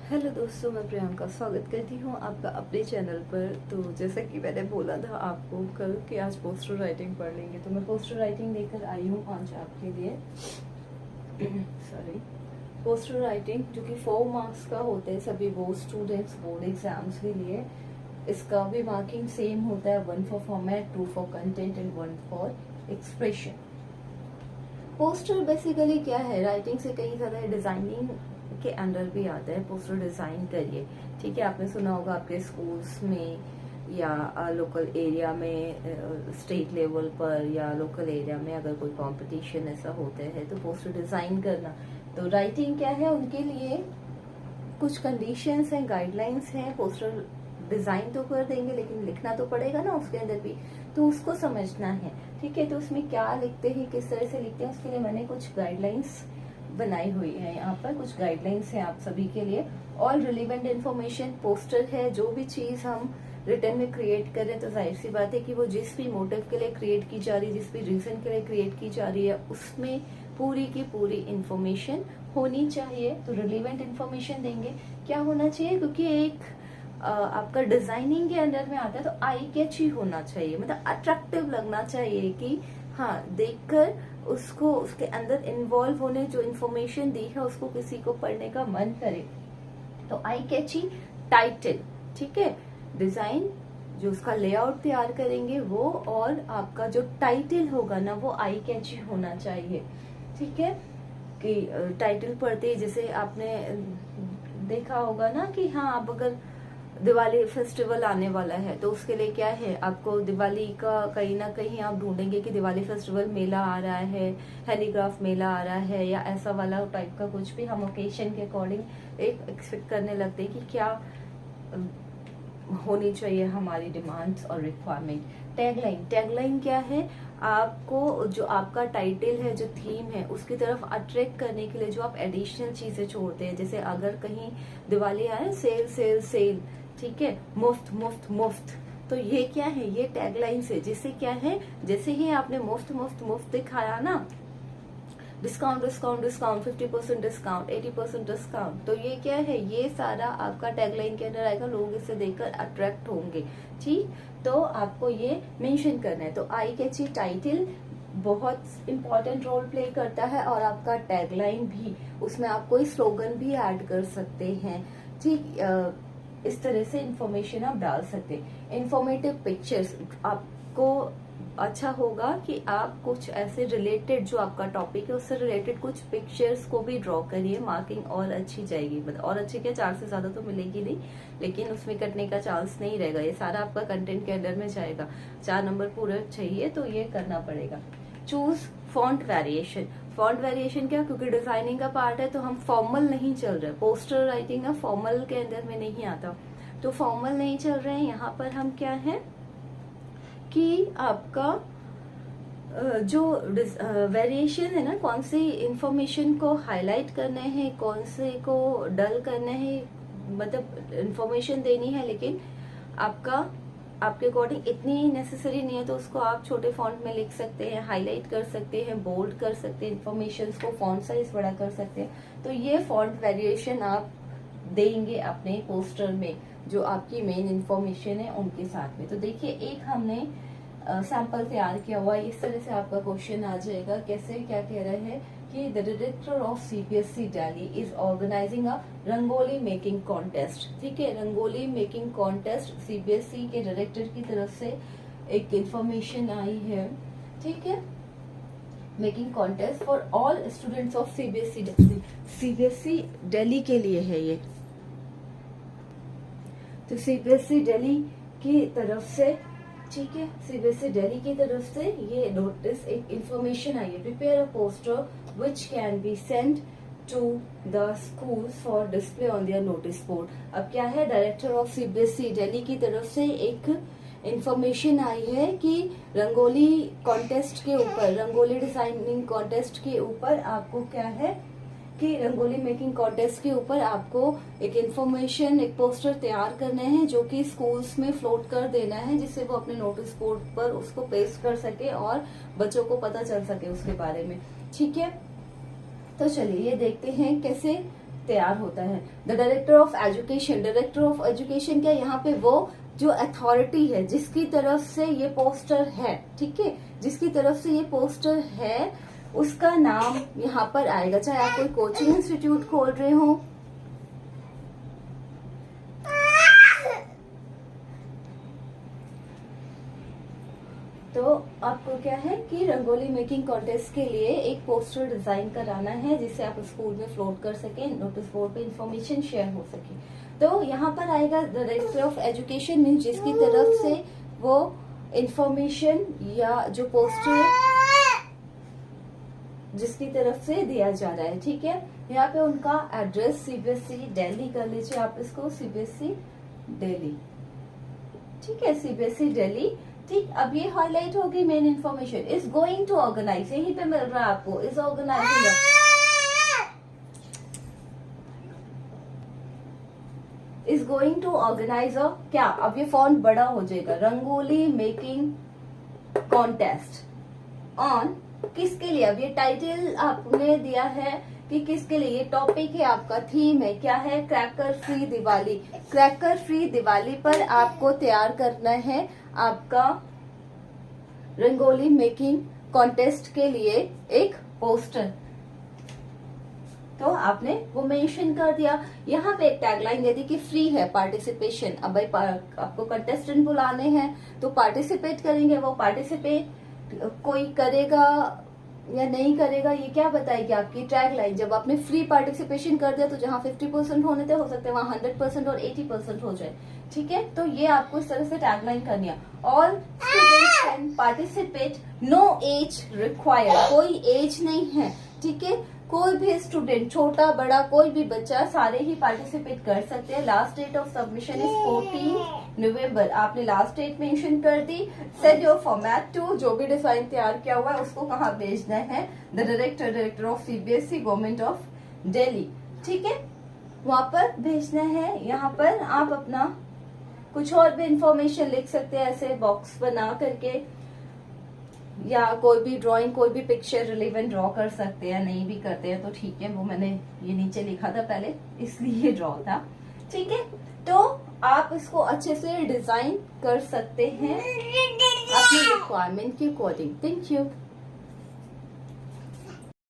Hello दोस्तों, मैं प्रियंका स्वागत करती हूँ आपका अपने चैनल पर। तो जैसा कि मैंने बोला था आपको कल कि आज पोस्टर राइटिंग पढ़ लेंगे, तो मैं पोस्टर राइटिंग लेकर आई हूँ आज आपके लिए। सॉरी, पोस्टर राइटिंग जो कि 4 मार्क्स का होता है सभी वो स्टूडेंट्स बोर्ड एग्जाम्स के लिए। इसका भी मार्किंग सेम होता है, 1 for format, 2 for content and 1 for expression. Poster basically क्या है, राइटिंग से कहीं ज्यादा डिजाइनिंग के अंडर भी आता है। पोस्टर डिजाइन करिए, ठीक है। आपने सुना होगा आपके स्कूल्स में या लोकल एरिया में, स्टेट लेवल पर या लोकल एरिया में अगर कोई कंपटीशन ऐसा होता है तो पोस्टर डिजाइन करना। तो राइटिंग क्या है, उनके लिए कुछ कंडीशंस हैं, गाइडलाइंस हैं। पोस्टर डिजाइन तो कर देंगे लेकिन लिखना तो पड़ेगा ना उसके अंदर भी, तो उसको समझना है, ठीक है। तो उसमें क्या लिखते हैं, किस तरह से लिखते हैं, उसके लिए मैंने कुछ गाइडलाइंस बनाई हुई है। यहाँ पर कुछ गाइडलाइंस है आप सभी के लिए। ऑल रिलेवेंट इन्फॉर्मेशन, पोस्टर है जो भी चीज हम रिटर्न में क्रिएट करें तो जाहिर सी बात है कि वो जिस भी मोटिव के लिए क्रिएट की जा रही है, जिस भी रीजन के लिए क्रिएट की जा रही है, उसमें पूरी की पूरी इंफॉर्मेशन होनी चाहिए। तो रिलेवेंट इन्फॉर्मेशन देंगे। क्या होना चाहिए, क्योंकि एक आपका डिजाइनिंग के अंडर में आता है तो आई कैची होना चाहिए, मतलब अट्रैक्टिव लगना चाहिए कि हाँ देखकर उसको उसके अंदर इन्वॉल्व होने जो इन्फॉर्मेशन दी है उसको किसी को पढ़ने का मन करे। तो आई कैची टाइटल, ठीक है। डिजाइन जो उसका लेआउट तैयार करेंगे वो, और आपका जो टाइटल होगा ना वो आई कैची होना चाहिए, ठीक है। कि टाइटल पढ़ते जैसे आपने देखा होगा ना कि हाँ आप अगर दिवाली फेस्टिवल आने वाला है तो उसके लिए क्या है, आपको दिवाली का कहीं ना कहीं आप ढूंढेंगे कि दिवाली फेस्टिवल मेला आ रहा है, हैंडीक्राफ्ट मेला आ रहा है, या ऐसा वाला टाइप का कुछ भी हम ओकेशन के अकॉर्डिंग एक एक्सपेक्ट करने लगते हैं कि क्या होनी चाहिए हमारी डिमांड्स और रिक्वायरमेंट। टैगलाइन, टैगलाइन क्या है, आपको जो आपका टाइटल है, जो थीम है, उसकी तरफ अट्रैक्ट करने के लिए जो आप एडिशनल चीजें छोड़ते हैं। जैसे अगर कहीं दिवाली आए, सेल सेल सेल, ठीक है, मुफ्त मुफ्त मुफ्त, तो ये क्या है, ये टैगलाइन है। जिससे क्या है, जैसे ही आपने मुफ्त मुफ्त मुफ्त दिखाया ना, discount discount discount, 50% discount, 80% discount, तो ये क्या है, ये सारा आपका टैगलाइन के अंदर आएगा। लोग इसे देखकर अट्रैक्ट होंगे, ठीक। तो आपको ये मेंशन करना है। तो आई कैची टाइटल बहुत इंपॉर्टेंट रोल प्ले करता है, और आपका टैगलाइन भी, उसमें आप कोई स्लोगन भी ऐड कर सकते हैं, ठीक। इस तरह से इंफॉर्मेशन आप डाल सकते हैं। इंफॉर्मेटिव पिक्चर्स, आपको अच्छा होगा कि आप कुछ ऐसे रिलेटेड जो आपका टॉपिक है उससे रिलेटेड कुछ पिक्चर्स को भी ड्रॉ करिए। मार्किंग और अच्छी जाएगी, मतलब और अच्छी क्या, 4 से ज्यादा तो मिलेगी नहीं, लेकिन उसमें कटने का चांस नहीं रहेगा। ये सारा आपका कंटेंट के अंडर में जाएगा। 4 नंबर पूरे चाहिए तो ये करना पड़ेगा। Choose font variation. Font variation क्या, क्योंकि डिजाइनिंग का पार्ट है तो हम फॉर्मल नहीं चल रहे। पोस्टर राइटिंग का फॉर्मल के अंदर में नहीं आता, तो फॉर्मल नहीं चल रहे हैं। यहाँ पर हम क्या है कि आपका जो वेरिएशन है ना, कौन सी इंफॉर्मेशन को हाईलाइट करना है, कौन से को डल करना है, मतलब इंफॉर्मेशन देनी है लेकिन आपका आपके अकॉर्डिंग इतनी नेसेसरी नहीं है, तो उसको आप छोटे फॉन्ट में लिख सकते हैं, हाईलाइट कर सकते हैं, बोल्ड कर सकते हैं, इंफॉर्मेशन को फॉन्ट साइज बड़ा कर सकते हैं। तो ये फॉन्ट वेरिएशन आप देंगे अपने पोस्टर में, जो आपकी मेन इंफॉर्मेशन है उनके साथ में। तो देखिए, एक हमने सैंपल तैयार किया हुआ है। इस तरह से आपका क्वेश्चन आ जाएगा। कैसे, क्या कह रहे हैं कि the director of CBSE Delhi is organising a rangoli making contest, ठीक है। रंगोली मेकिंग कॉन्टेस्ट सीबीएसई के डायरेक्टर की तरफ से एक इंफॉर्मेशन आई है, ठीक है। Making contest for all students of CBSE Delhi के लिए है ये। तो सीबीएसई दिल्ली की तरफ से, ठीक है, सीबीएसई दिल्ली की तरफ से ये नोटिस, एक इंफॉर्मेशन आई है। Prepare a poster which can be send to the school for display on their notice board. अब क्या है, डायरेक्टर ऑफ सीबीएसई दिल्ली की तरफ से एक इंफॉर्मेशन आई है कि रंगोली कॉन्टेस्ट के ऊपर, रंगोली डिजाइनिंग कॉन्टेस्ट के ऊपर आपको क्या है कि रंगोली मेकिंग कॉन्टेस्ट के ऊपर आपको एक इंफॉर्मेशन, एक पोस्टर तैयार करने हैं जो कि स्कूल्स में फ्लोट कर देना है, जिससे वो अपने नोटिस बोर्ड पर उसको पेस्ट कर सके और बच्चों को पता चल सके उसके बारे में, ठीक है। तो चलिए ये देखते हैं कैसे तैयार होता है। The director of education, director of education क्या, यहाँ पे वो जो अथॉरिटी है जिसकी तरफ से ये पोस्टर है, ठीक है, जिसकी तरफ से ये पोस्टर है उसका नाम यहाँ पर आएगा। चाहे आप कोई कोचिंग इंस्टीट्यूट खोल रहे हो, तो आपको क्या है कि रंगोली मेकिंग कॉन्टेस्ट के लिए एक पोस्टर डिजाइन कराना है जिसे आप स्कूल में फ्लोट कर सके, नोटिस बोर्ड पे इंफॉर्मेशन शेयर हो सके। तो यहाँ पर आएगा डायरेक्टर ऑफ एजुकेशन मीन्स जिसकी तरफ से वो इंफॉर्मेशन या जो पोस्टर जिसकी तरफ से दिया जा रहा है, ठीक है। यहाँ पे उनका एड्रेस सीबीएसई दिल्ली कर लीजिए आप इसको, सीबीएसई दिल्ली, ठीक है, सीबीएसई दिल्ली, ठीक। अब ये हाईलाइट होगी main information, is going to organise, यहीं पे मिल रहा है आपको, is organising, is going to organise a क्या, अब ये फॉन्ट बड़ा हो जाएगा, रंगोली मेकिंग कॉन्टेस्ट ऑन, किसके लिए, अब ये टाइटल आपने दिया है कि किसके लिए, ये टॉपिक है आपका, थीम है, क्या है, cracker free Diwali. Cracker free Diwali पर आपको तैयार करना है आपका रंगोली मेकिंग कॉन्टेस्ट के लिए एक पोस्टर। तो आपने वो मेंशन कर दिया, यहाँ पे एक टैगलाइन दे दी कि फ्री है पार्टिसिपेशन। अब भाई आपको कंटेस्टेंट बुलाने हैं तो पार्टिसिपेट करेंगे, वो पार्टिसिपेट कोई करेगा या नहीं करेगा ये क्या बताएगी आपकी टैगलाइन। जब आपने फ्री पार्टिसिपेशन कर दिया तो जहाँ 50% होने थे हो सकते हैं वहाँ 100% और 80% हो जाए, ठीक है। तो ये आपको इस तरह से टैगलाइन करनी है। All students can participate, no age required, कोई एज नहीं है, ठीक है, कोई भी स्टूडेंट, छोटा बड़ा कोई भी बच्चा, सारे ही पार्टिसिपेट कर सकते हैं। Last date of submission is 14 November, आपने लास्ट डेट मेंशन कर दी। सेट योर फॉर्मेट टू, जो भी डिजाइन तैयार किया हुआ है उसको कहाँ भेजना है, the director of CBSE government of Delhi, ठीक है, वहां पर भेजना है। यहाँ पर आप अपना कुछ और भी इंफॉर्मेशन लिख सकते हैं ऐसे बॉक्स बना करके, या कोई भी ड्राइंग, कोई भी पिक्चर रिलेवेंट ड्रॉ कर सकते हैं, नहीं भी करते हैं तो ठीक है, वो मैंने ये नीचे लिखा था पहले इसलिए ये ड्रॉ था, ठीक है। तो आप इसको अच्छे से डिजाइन कर सकते हैं अपनी रिक्वायरमेंट के अकॉर्डिंग। Thank you.